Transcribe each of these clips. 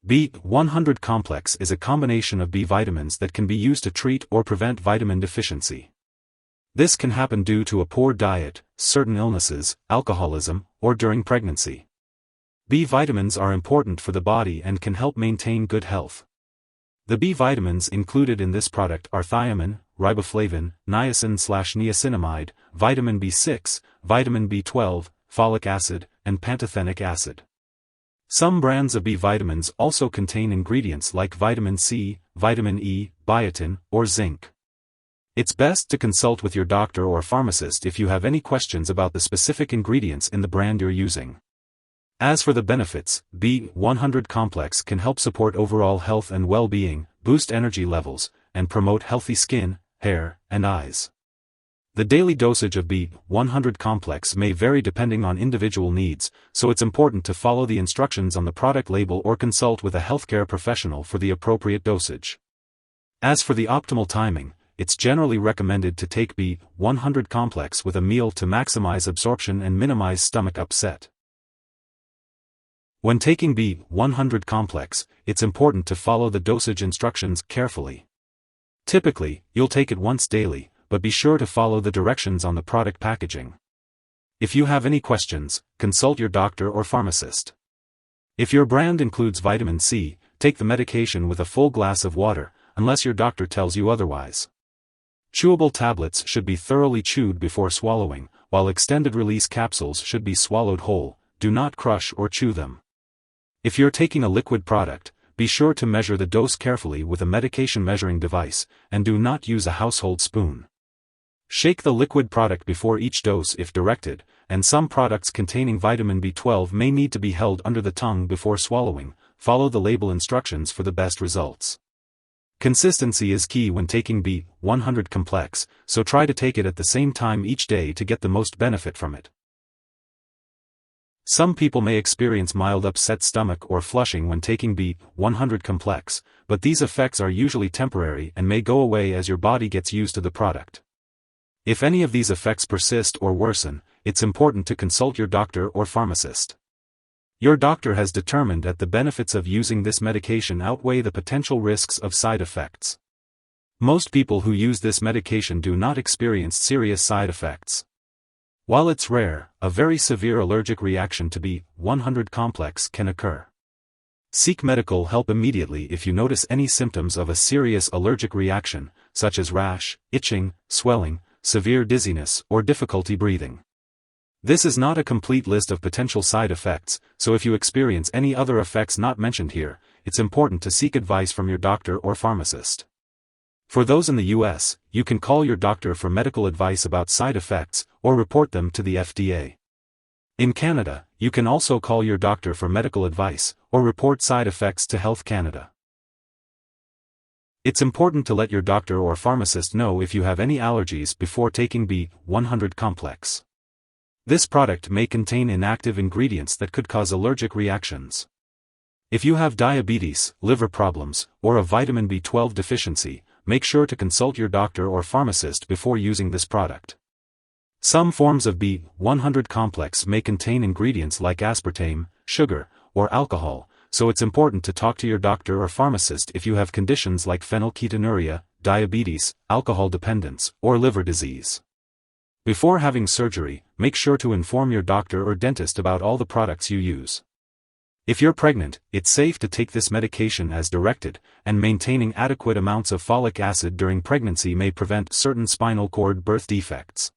B-100 complex is a combination of B vitamins that can be used to treat or prevent vitamin deficiency. This can happen due to a poor diet, certain illnesses, alcoholism, or during pregnancy. B vitamins are important for the body and can help maintain good health. The B vitamins included in this product are thiamine, riboflavin, niacin/niacinamide, vitamin B6, vitamin B12, folic acid, and pantothenic acid. Some brands of B vitamins also contain ingredients like vitamin C, vitamin E, biotin, or zinc. It's best to consult with your doctor or pharmacist if you have any questions about the specific ingredients in the brand you're using. As for the benefits, B-100 complex can help support overall health and well-being, boost energy levels, and promote healthy skin, hair, and eyes. The daily dosage of B-100 complex may vary depending on individual needs, so it's important to follow the instructions on the product label or consult with a healthcare professional for the appropriate dosage. As for the optimal timing, it's generally recommended to take B-100 complex with a meal to maximize absorption and minimize stomach upset. When taking B-100 complex, it's important to follow the dosage instructions carefully. Typically, you'll take it once daily, but be sure to follow the directions on the product packaging. If you have any questions, consult your doctor or pharmacist. If your brand includes vitamin C, take the medication with a full glass of water, unless your doctor tells you otherwise. Chewable tablets should be thoroughly chewed before swallowing, while extended-release capsules should be swallowed whole. Do not crush or chew them. If you're taking a liquid product, be sure to measure the dose carefully with a medication measuring device, and do not use a household spoon. Shake the liquid product before each dose if directed, and some products containing vitamin B12 may need to be held under the tongue before swallowing. Follow the label instructions for the best results. Consistency is key when taking B-100 complex, so try to take it at the same time each day to get the most benefit from it. Some people may experience mild upset stomach or flushing when taking B-100 complex, but these effects are usually temporary and may go away as your body gets used to the product. If any of these effects persist or worsen, it's important to consult your doctor or pharmacist. Your doctor has determined that the benefits of using this medication outweigh the potential risks of side effects. Most people who use this medication do not experience serious side effects. While it's rare, a very severe allergic reaction to B-100 complex can occur. Seek medical help immediately if you notice any symptoms of a serious allergic reaction, such as rash, itching, swelling, severe dizziness, or difficulty breathing. This is not a complete list of potential side effects, so if you experience any other effects not mentioned here, it's important to seek advice from your doctor or pharmacist. For those in the US, you can call your doctor for medical advice about side effects, or report them to the FDA. In Canada, you can also call your doctor for medical advice, or report side effects to Health Canada. It's important to let your doctor or pharmacist know if you have any allergies before taking B-100 complex. This product may contain inactive ingredients that could cause allergic reactions. If you have diabetes, liver problems, or a vitamin B12 deficiency, make sure to consult your doctor or pharmacist before using this product. Some forms of B-100 complex may contain ingredients like aspartame, sugar, or alcohol, so it's important to talk to your doctor or pharmacist if you have conditions like phenylketonuria, diabetes, alcohol dependence, or liver disease. Before having surgery, make sure to inform your doctor or dentist about all the products you use. If you're pregnant, it's safe to take this medication as directed, and maintaining adequate amounts of folic acid during pregnancy may prevent certain spinal cord birth defects.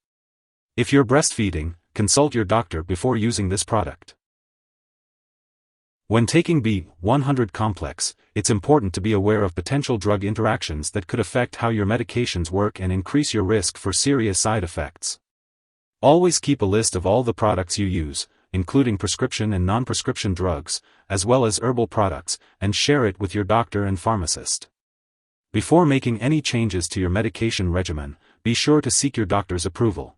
If you're breastfeeding, consult your doctor before using this product. When taking B-100 complex, it's important to be aware of potential drug interactions that could affect how your medications work and increase your risk for serious side effects. Always keep a list of all the products you use, including prescription and non-prescription drugs, as well as herbal products, and share it with your doctor and pharmacist. Before making any changes to your medication regimen, be sure to seek your doctor's approval.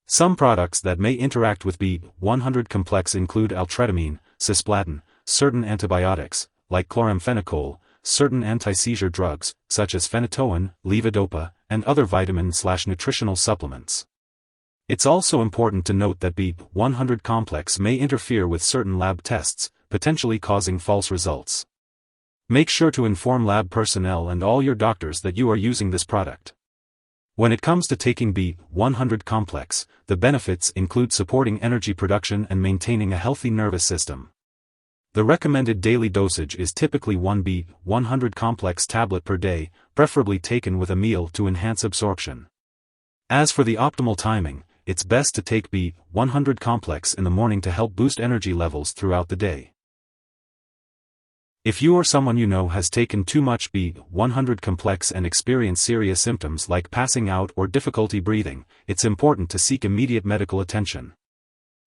Some products that may interact with B-100 complex include altretamine, cisplatin, certain antibiotics, like chloramphenicol, certain anti-seizure drugs, such as phenytoin, levodopa, and other vitamin/nutritional supplements. It's also important to note that B-100 complex may interfere with certain lab tests, potentially causing false results. Make sure to inform lab personnel and all your doctors that you are using this product. When it comes to taking B-100 complex, the benefits include supporting energy production and maintaining a healthy nervous system. The recommended daily dosage is typically 1 B-100 complex tablet per day, preferably taken with a meal to enhance absorption. As for the optimal timing, it's best to take B-100 complex in the morning to help boost energy levels throughout the day. If you or someone you know has taken too much B-100 complex and experienced serious symptoms like passing out or difficulty breathing, it's important to seek immediate medical attention.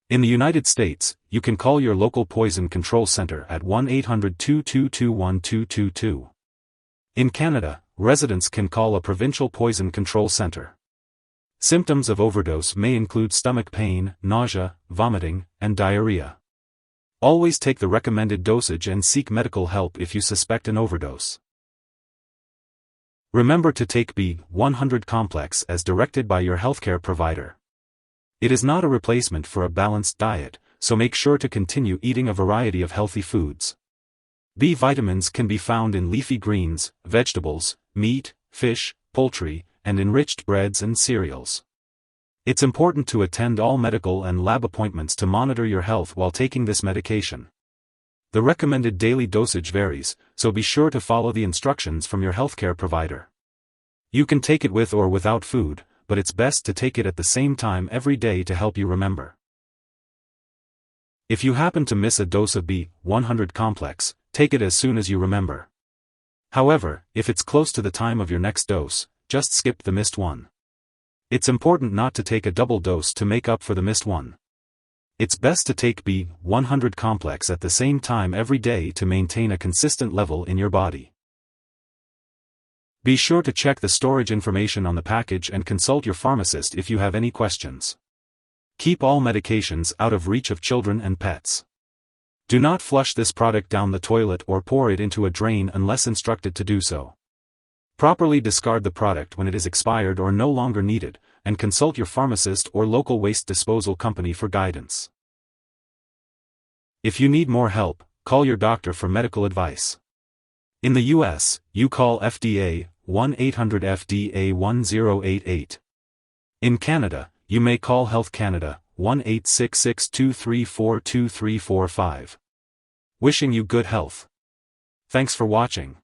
In the United States, you can call your local poison control center at 1-800-222-1222. In Canada, residents can call a provincial poison control center. Symptoms of overdose may include stomach pain, nausea, vomiting, and diarrhea. Always take the recommended dosage and seek medical help if you suspect an overdose. Remember to take B-100 complex as directed by your healthcare provider. It is not a replacement for a balanced diet, so make sure to continue eating a variety of healthy foods. B vitamins can be found in leafy greens, vegetables, meat, fish, poultry, and enriched breads and cereals. It's important to attend all medical and lab appointments to monitor your health while taking this medication. The recommended daily dosage varies, so be sure to follow the instructions from your healthcare provider. You can take it with or without food, but it's best to take it at the same time every day to help you remember. If you happen to miss a dose of B-100 complex, take it as soon as you remember. However, if it's close to the time of your next dose, just skip the missed one. It's important not to take a double dose to make up for the missed one. It's best to take B-100 complex at the same time every day to maintain a consistent level in your body. Be sure to check the storage information on the package and consult your pharmacist if you have any questions. Keep all medications out of reach of children and pets. Do not flush this product down the toilet or pour it into a drain unless instructed to do so. Properly discard the product when it is expired or no longer needed, and consult your pharmacist or local waste disposal company for guidance. If you need more help, call your doctor for medical advice. In the US, you call FDA 1-800-FDA-1088. In Canada, you may call Health Canada 1-866-234-2345. Wishing you good health. Thanks for watching.